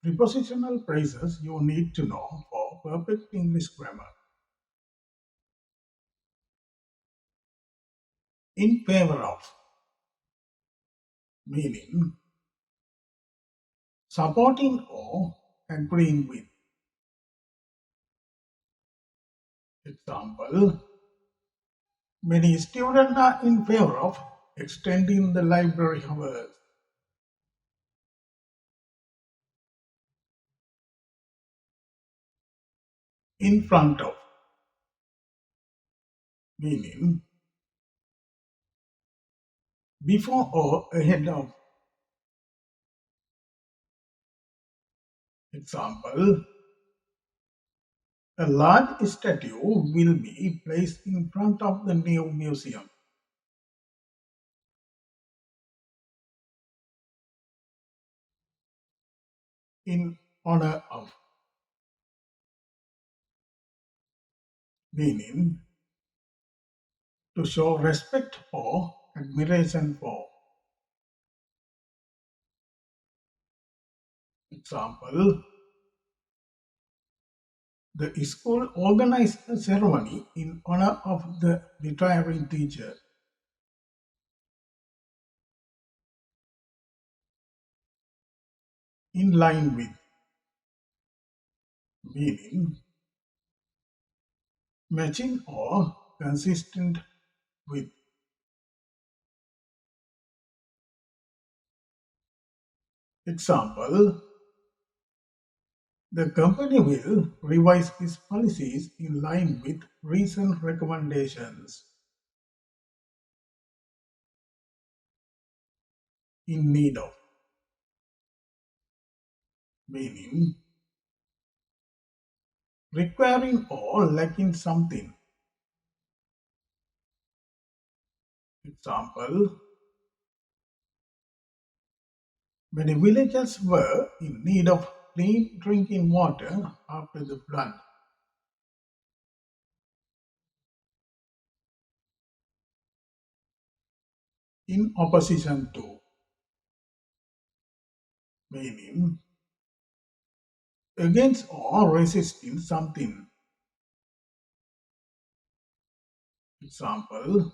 Prepositional phrases you need to know for perfect English grammar. In favor of, meaning supporting or agreeing with. Example, many students are in favor of extending the library hours. In front of, meaning before or ahead of. Example, a large statue will be placed in front of the new museum. In honor of, meaning to show respect or admiration for. Example, the school organized a ceremony in honor of the retiring teacher. In line with, meaning matching or consistent with. Example, the company will revise its policies in line with recent recommendations. In need of, meaning requiring or lacking something. Example, many villagers were in need of clean drinking water after the flood. In opposition to, meaning against or resisting something. Example,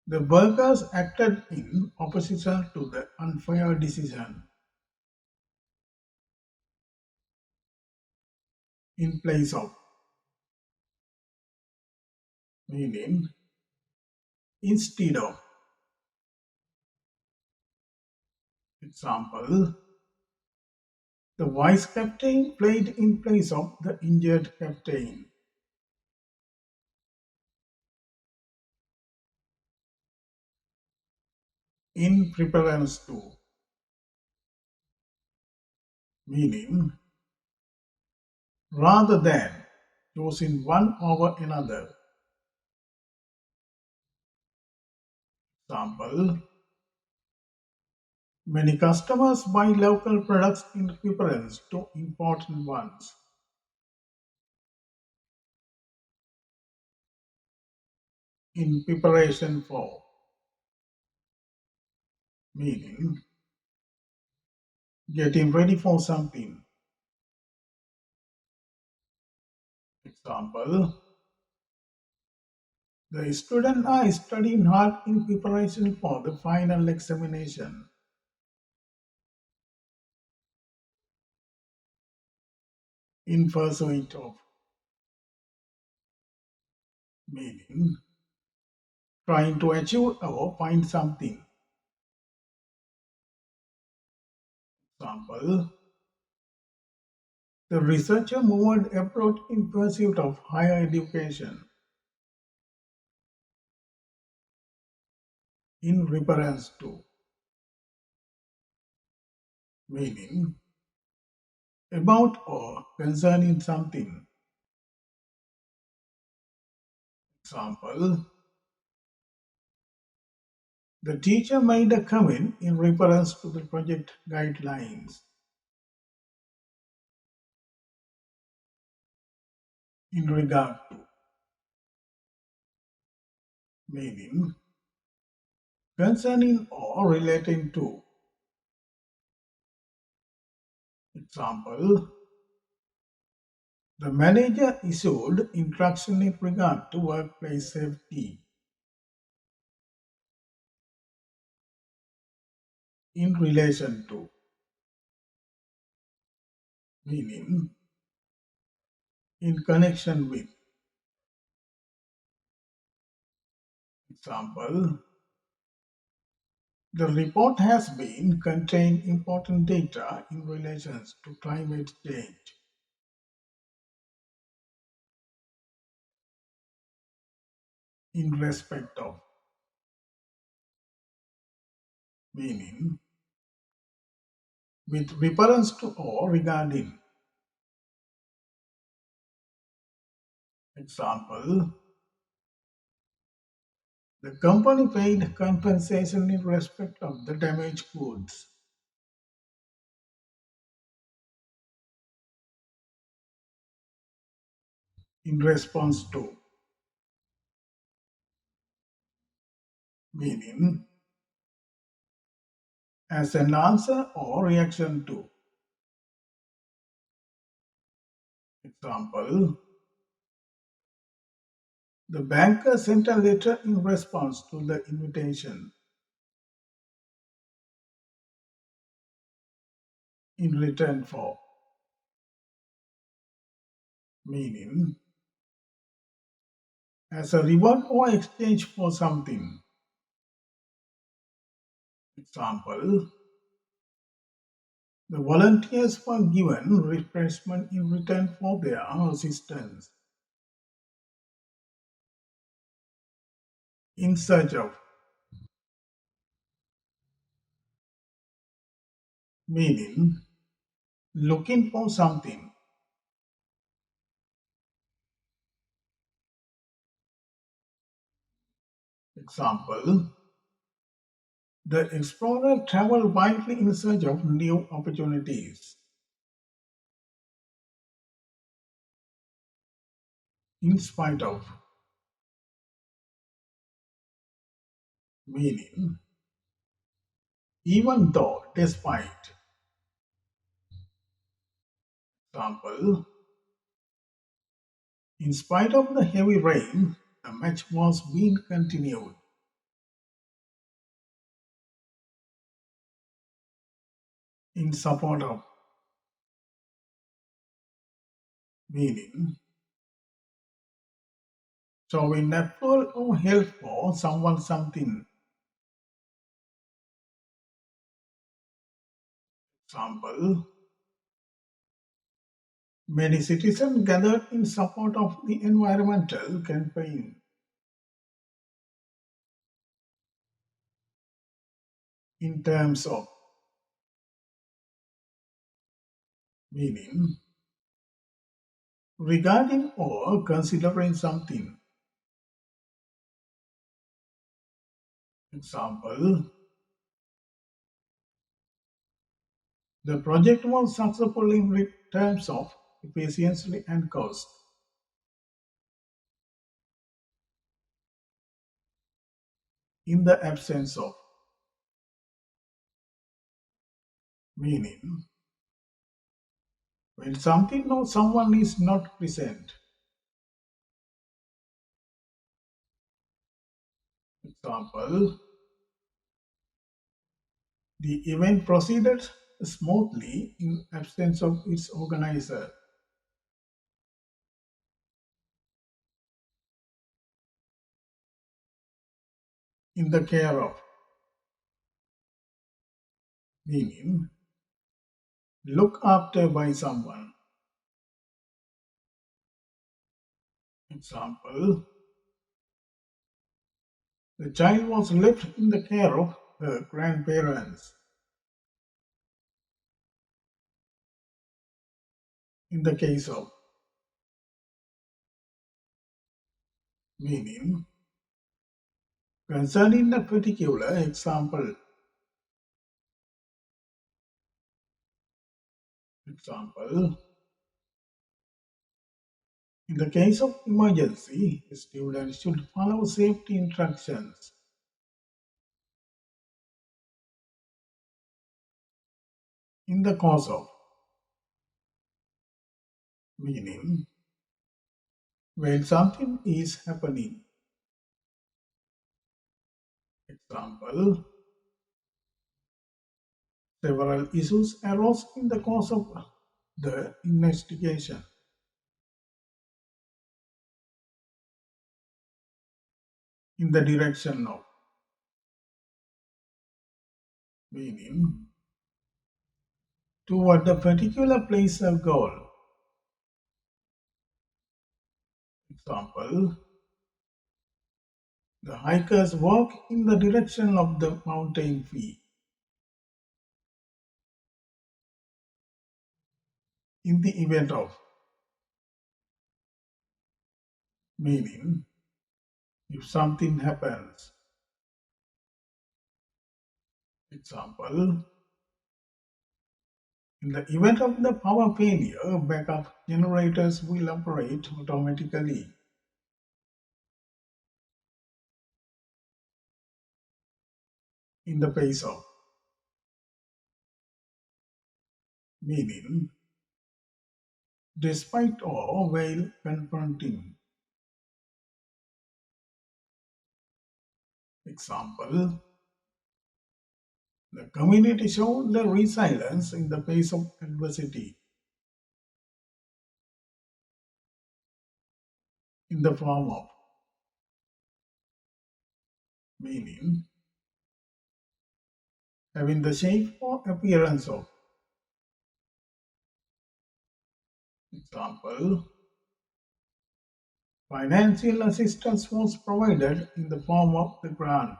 the workers acted in opposition to the unfair decision. In place of, meaning instead of. Example, the vice captain played in place of the injured captain. In preference to, meaning rather than, choosing one over another. Example, many customers buy local products in preference to important ones. In preparation for, meaning getting ready for something. Example, the students are studying hard in preparation for the final examination. In pursuit of, meaning trying to achieve or find something. Example, the researcher moved abroad in pursuit of higher education. In reference to, meaning about or concerning something. Example, the teacher made a comment in reference to the project guidelines. In regard to, meaning concerning or relating to. Example, the manager issued instruction in regard to workplace safety in relation to, meaning in connection with. Example, the report has been contained important data in relation to climate change in respect of, meaning with reference to or regarding. Example, the company paid compensation in respect of the damaged goods. In response to, meaning as an answer or reaction to. Example, the banker sent a letter in response to the invitation. In return for, meaning as a reward or exchange for something. Example, the volunteers were given refreshment in return for their assistance. In search of, meaning looking for something. Example, the explorer traveled widely in search of new opportunities. In spite of, meaning even though, despite. Example, in spite of the heavy rain, the match was being continued. In support of, meaning showing effort or help for someone something. Example, many citizens gathered in support of the environmental campaign. In terms of, meaning regarding or considering something. Example, the project was successful in terms of efficiency and cost. In the absence of, meaning when something or someone is not present. Example, the event proceeded smoothly in absence of its organizer. In the care of, meaning look after by someone. Example, the child was left in the care of her grandparents. In the case of, meaning concerning a particular example. Example, in the case of emergency, students should follow safety instructions. In the cause of, meaning when something is happening. Example, several issues arose in the course of the investigation. In the direction of, meaning toward a particular place or goal. Example, the hikers walk in the direction of the mountain peak. In the event of, meaning if something happens. Example, in the event of the power failure, backup generators will operate automatically. In the face of, meaning despite or while confronting. Example, the community showed the resilience in the face of adversity. In the form of, meaning having the shape or appearance of. Example, financial assistance was provided in the form of the grant.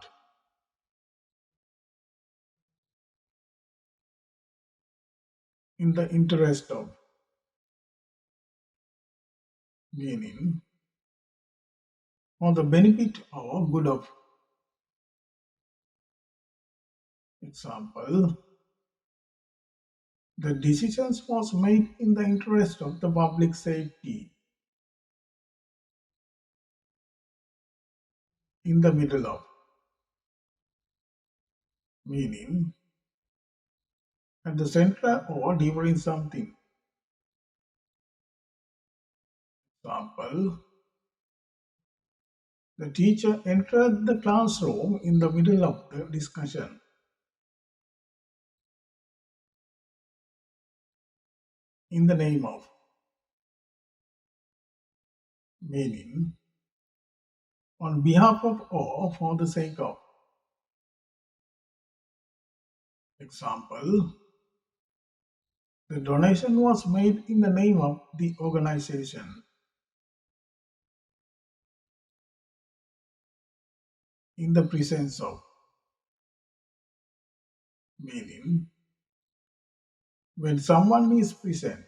In the interest of, meaning for the benefit or good of. Example, the decisions was made in the interest of the public safety. In the middle of, meaning at the center or during something. Example, the teacher entered the classroom in the middle of the discussion. In the name of, meaning on behalf of or for the sake of. Example, the donation was made in the name of the organization. In the presence of, meaning when someone is present.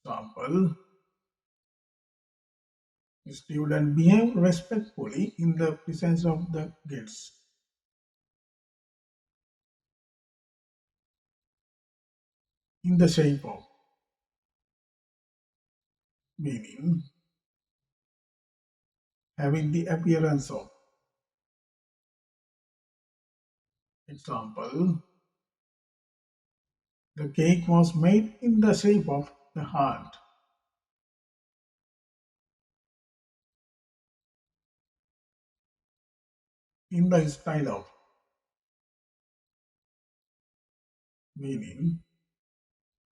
Example, the student behave respectfully in the presence of the guests. In the shape of, meaning having the appearance of. Example, the cake was made in the shape of the heart. In the style of, meaning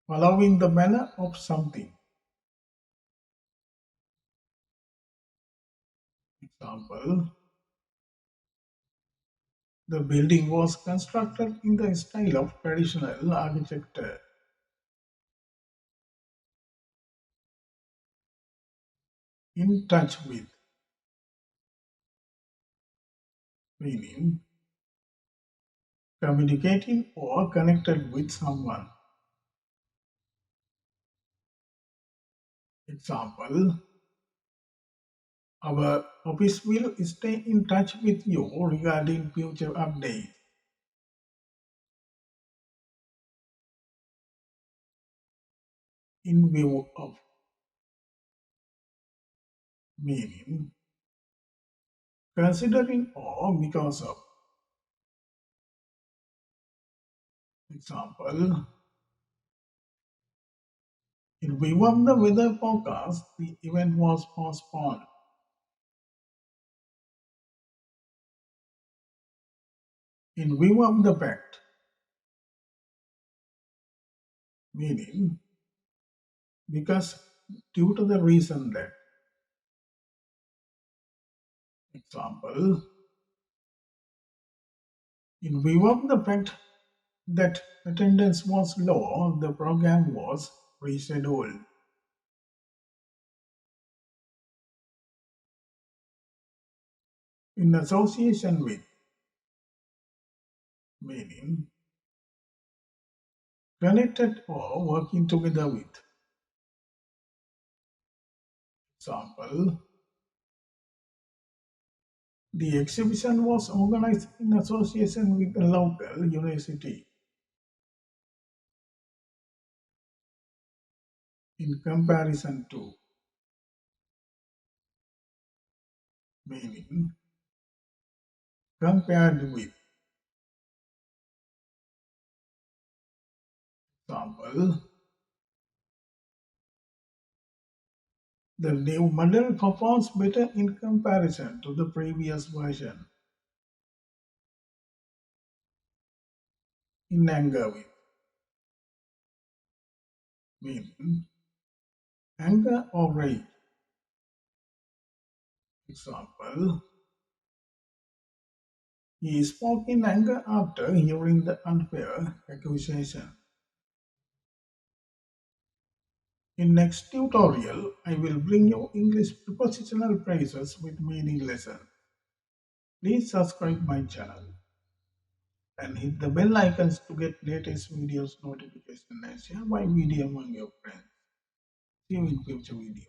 following the manner of something. Example, the building was constructed in the style of traditional architecture. In touch with, meaning communicating or connected with someone. Example, our office will stay in touch with you regarding future updates. In view of, meaning considering or because of. Example, In view of the weather forecast, the event was postponed. In view of the fact, meaning because due to the reason that. Example, in view of the fact that attendance was low, the program was rescheduled. In association with, meaning connected or working together with. Example, the exhibition was organized in association with a local university. In comparison to, meaning compared with. Example, the new model performs better in comparison to the previous version. In anger with, meaning anger or rage. Example, he spoke in anger after hearing the unfair accusation. In next tutorial, I will bring you English prepositional phrases with meaning lesson. Please subscribe my channel and hit the bell icons to get latest videos notification and share my video among your friends. See you in future video.